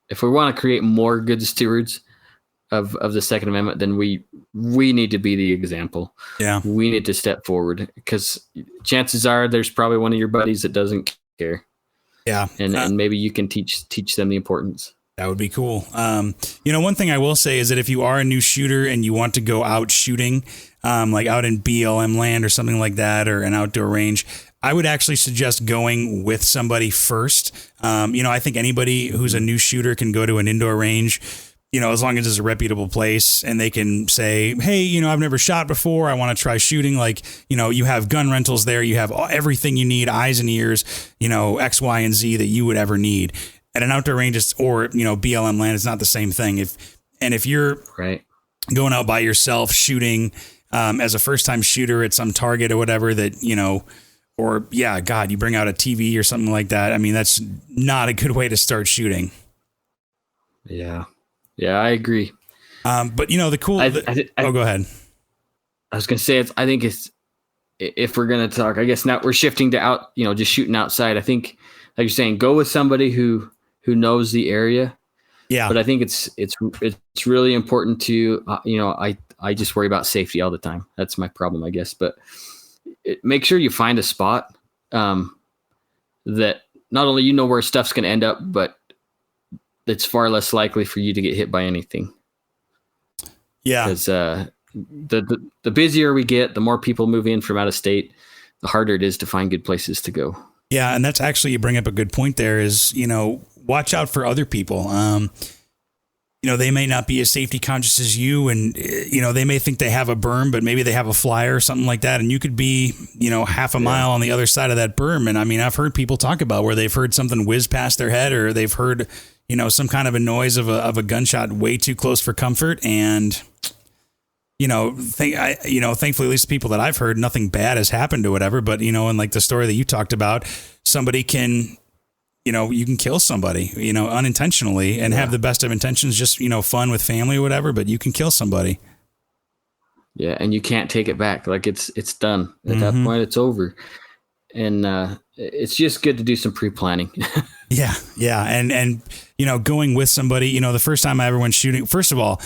Speaker 2: to create more good stewards of the Second Amendment, then we need to be the example. Yeah. We need to step forward, because chances are there's probably one of your buddies that doesn't care. Yeah. And maybe you can teach them the importance. That would be cool. One thing I will say is that if you are a new shooter and you want to go out shooting, like out in BLM land or something like that, or an outdoor range, I would actually suggest going with somebody first. I think anybody who's a new shooter can go to an indoor range,
Speaker 1: as long as it's a reputable place and they can say, hey, I've never shot before. I want to try shooting. Like, you have gun rentals there. You have everything you need, eyes and ears, X, Y, and Z that you would ever need at an outdoor range or, BLM land. It's not the same thing. If you're
Speaker 2: right
Speaker 1: going out by yourself shooting as a first time shooter at some target or whatever that, or God, you bring out a TV or something like that. I mean, that's not a good way to start shooting.
Speaker 2: Yeah, I agree.
Speaker 1: But the cool. Go ahead.
Speaker 2: I was gonna say I think if we're gonna talk, I guess now we're shifting to just shooting outside. I think, like you're saying, go with somebody who knows the area. Yeah. But I think it's really important to I just worry about safety all the time. That's my problem, I guess. But make sure you find a spot that not only where stuff's gonna end up, but it's far less likely for you to get hit by anything. Yeah. Because the busier we get, the more people move in from out of state, the harder it is to find good places to go.
Speaker 1: Yeah. And that's actually, you bring up a good point there is, watch out for other people. They may not be as safety conscious as you and, they may think they have a berm, but maybe they have a flyer or something like that. And you could be, half a mile on the other side of that berm. And I mean, I've heard people talk about where they've heard something whiz past their head or they've heard, some kind of a noise of a gunshot way too close for comfort. And, thankfully, at least people that I've heard, nothing bad has happened or whatever. But, and like the story that you talked about, somebody can, you can kill somebody, unintentionally and have the best of intentions, just, fun with family or whatever, but you can kill somebody.
Speaker 2: Yeah. And you can't take it back. Like it's done at that point, it's over. And it's just good to do some pre-planning.
Speaker 1: Yeah. And, going with somebody, the first time I ever went shooting, first of all,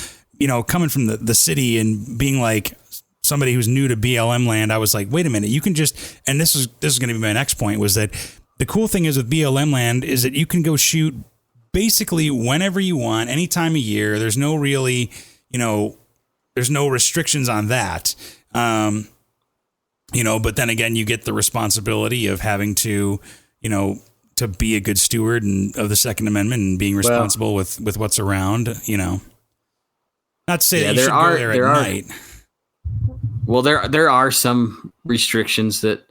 Speaker 1: coming from the city and being like somebody who's new to BLM land, I was like, wait a minute, you can just, and this is going to be my next point, was that the cool thing is with BLM land is that you can go shoot basically whenever you want, any time of year. There's no really, there's no restrictions on that. But then again, you get the responsibility of having to, to be a good steward of the Second Amendment and being responsible with what's around, Not to say that you should go there at night.
Speaker 2: Well, there are some restrictions that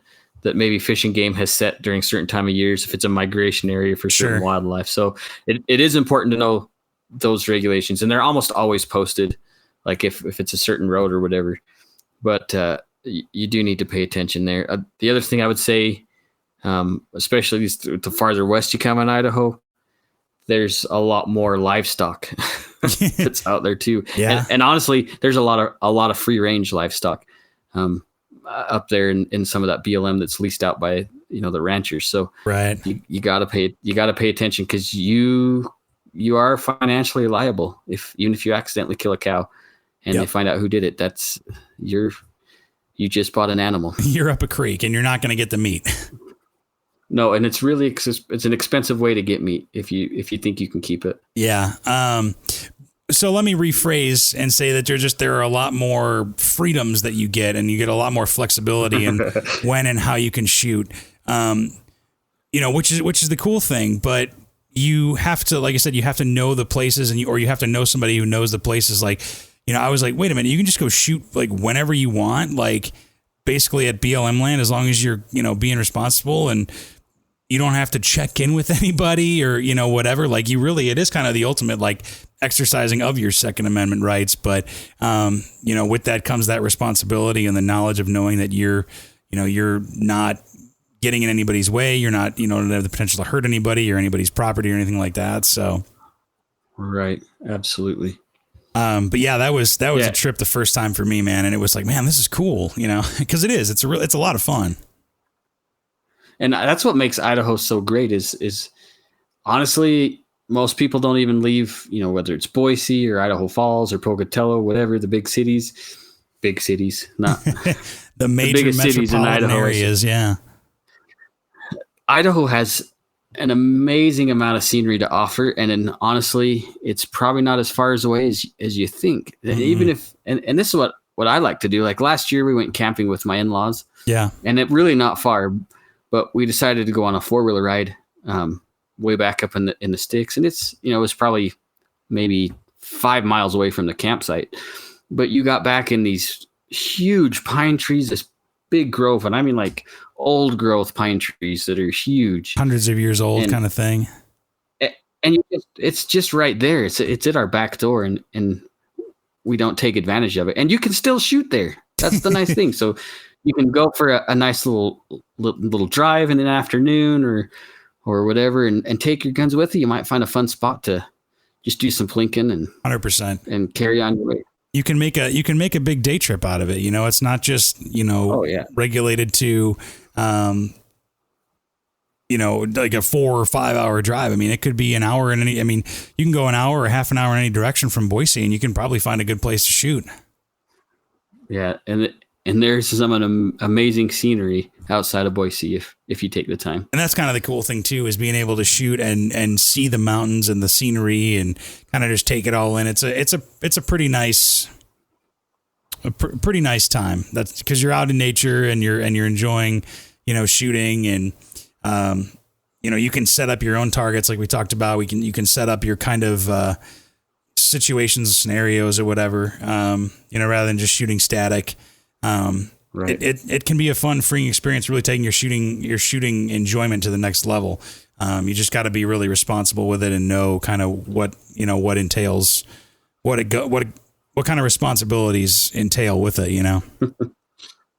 Speaker 2: maybe Fish and Game has set during certain time of years if it's a migration area for certain wildlife. So it is important to know those regulations, and they're almost always posted, like if it's a certain road or whatever. But you do need to pay attention there. The other thing I would say, especially the farther west you come in Idaho, there's a lot more livestock that's out there too. Yeah. And honestly, there's a lot of free range livestock up there in some of that BLM that's leased out by the ranchers. So right, you gotta pay attention, because you are financially liable even if you accidentally kill a cow and they find out who did it. That's you just bought an animal.
Speaker 1: You're up a creek and you're not going to get the meat.
Speaker 2: No, and it's really it's an expensive way to get meat if you think you can keep it.
Speaker 1: Yeah. So let me rephrase and say that there are a lot more freedoms that you get, and you get a lot more flexibility in when and how you can shoot. Which is the cool thing, but you have to, like I said, you have to know the places, or you have to know somebody who knows the places. Like, I was like, wait a minute, you can just go shoot like whenever you want, like basically at BLM land, as long as you're, being responsible and you don't have to check in with anybody or, whatever. Like it is kind of the ultimate, like, exercising of your Second Amendment rights. But, with that comes that responsibility and the knowledge of knowing that you're not getting in anybody's way. You're not, don't have the potential to hurt anybody or anybody's property or anything like that. So.
Speaker 2: Right. Absolutely.
Speaker 1: But yeah, that was a trip the first time for me, man. And it was like, man, this is cool, because it is, it's a lot of fun.
Speaker 2: And that's what makes Idaho so great is honestly, most people don't even leave, whether it's Boise or Idaho Falls or Pocatello, whatever, the big cities, not
Speaker 1: the major
Speaker 2: biggest cities in Idaho
Speaker 1: areas. Yeah.
Speaker 2: Idaho has an amazing amount of scenery to offer. And then honestly, it's probably not as far away as you think. Mm-hmm. Even if, and this is what I like to do. Like last year we went camping with my in-laws. Yeah. And it really not far, but we decided to go on a 4-wheeler ride way back up in the sticks. And it's, it was probably maybe 5 miles away from the campsite. But you got back in these huge pine trees, this big growth, and I mean like old growth pine trees that are huge,
Speaker 1: hundreds of years old, kind of thing.
Speaker 2: And it's just right there. It's at our back door, and we don't take advantage of it. And you can still shoot there. That's the nice thing. So you can go for a nice little drive in an afternoon or whatever, and take your guns with you. You might find a fun spot to just do some plinking and
Speaker 1: 100% and
Speaker 2: carry on your way.
Speaker 1: You can make a big day trip out of it. You know, it's not just, regulated to, like a 4 or 5 hour drive. I mean, it could be an hour you can go an hour or half an hour in any direction from Boise, and you can probably find a good place to shoot.
Speaker 2: Yeah. And there's some amazing scenery outside of Boise if you take the time.
Speaker 1: And that's kind of the cool thing too, is being able to shoot and see the mountains and the scenery and kind of just take it all in. It's a pretty nice time. That's because you're out in nature and you're enjoying, shooting, and you can set up your own targets like we talked about. You can set up your kind of situations, scenarios, or whatever. Rather than just shooting static. Right. It can be a fun, freeing experience, really taking your shooting enjoyment to the next level. You just got to be really responsible with it and know kind of what entails, what kind of responsibilities entail with it,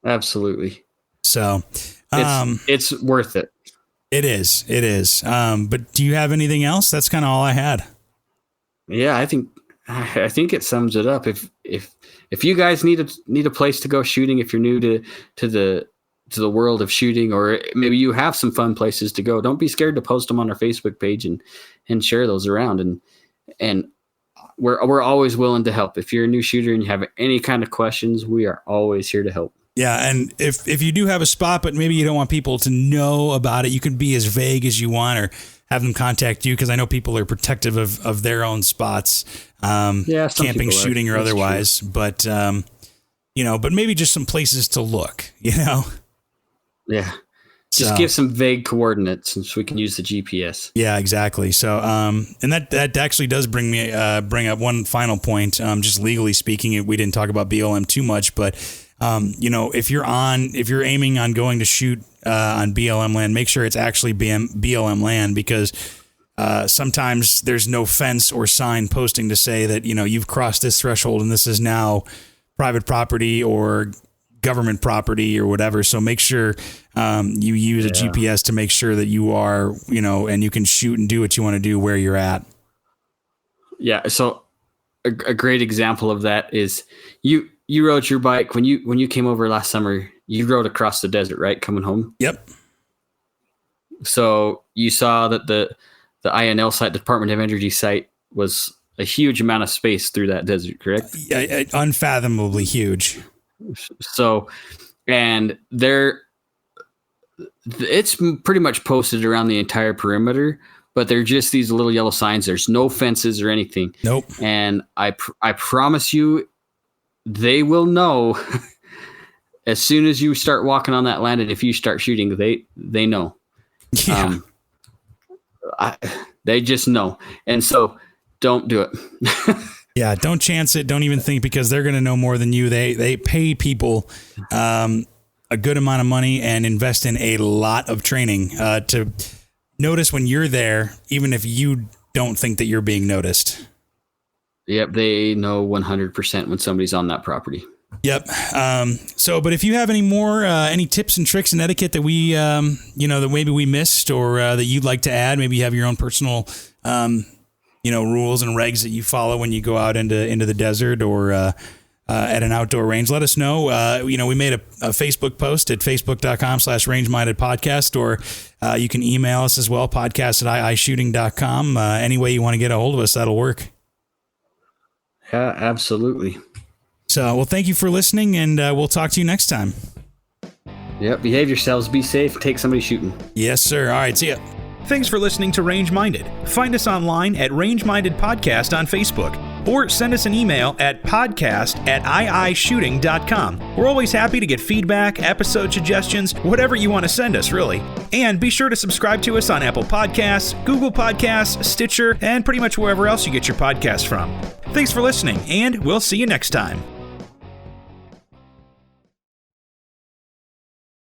Speaker 2: Absolutely.
Speaker 1: So,
Speaker 2: it's worth it.
Speaker 1: It is. But do you have anything else? That's kind of all I had.
Speaker 2: Yeah, I think it sums it up. If you guys need a place to go shooting, if you're new to the world of shooting, or maybe you have some fun places to go, don't be scared to post them on our Facebook page and share those around. And we're always willing to help. If you're a new shooter and you have any kind of questions, we are always here to help.
Speaker 1: Yeah, and if you do have a spot, but maybe you don't want people to know about it, you can be as vague as you want, or have them contact you, because I know people are protective of their own spots, camping, shooting, or otherwise. True. But but maybe just some places to look. Yeah.
Speaker 2: Just give some vague coordinates so we can use the GPS.
Speaker 1: Yeah, exactly. So, and that actually does bring up one final point. Just legally speaking, we didn't talk about BLM too much, but if you're aiming on going to shoot on BLM land, make sure it's actually BLM land, because sometimes there's no fence or sign posting to say that, you've crossed this threshold and this is now private property or government property or whatever. So make sure you use a GPS to make sure that you are, and you can shoot and do what you want to do where you're at.
Speaker 2: Yeah. So a great example of that is you rode your bike when you came over last summer. You rode across the desert, right? Coming home.
Speaker 1: Yep.
Speaker 2: So you saw that the INL site, the Department of Energy site, was a huge amount of space through that desert, correct?
Speaker 1: Yeah, unfathomably huge.
Speaker 2: So, and it's pretty much posted around the entire perimeter, but they're just these little yellow signs. There's no fences or anything.
Speaker 1: Nope.
Speaker 2: And I promise you, they will know as soon as you start walking on that land, and if you start shooting, they know.
Speaker 1: Yeah.
Speaker 2: They just know. And so don't do it.
Speaker 1: Yeah, don't chance it. Don't even think, because they're going to know more than you. They pay people a good amount of money and invest in a lot of training to notice when you're there, even if you don't think that you're being noticed.
Speaker 2: Yep, they know 100% when somebody's on that property.
Speaker 1: Yep. But if you have any more, any tips and tricks and etiquette that we, that maybe we missed, or that you'd like to add, maybe you have your own personal, rules and regs that you follow when you go out into the desert or at an outdoor range, let us know. We made a Facebook post at facebook.com/rangemindedpodcast, or you can email us as well, podcast@iishooting.com. Any way you want to get a hold of us, that'll work.
Speaker 2: Yeah, absolutely.
Speaker 1: So, well, thank you for listening, and we'll talk to you next time.
Speaker 2: Yep, behave yourselves, be safe, take somebody shooting.
Speaker 1: Yes, sir. All right, see ya.
Speaker 3: Thanks for listening to Range Minded. Find us online at Range Minded Podcast on Facebook, or send us an email at podcast@iishooting.com. We're always happy to get feedback, episode suggestions, whatever you want to send us, really. And be sure to subscribe to us on Apple Podcasts, Google Podcasts, Stitcher, and pretty much wherever else you get your podcasts from. Thanks for listening, and we'll see you next time.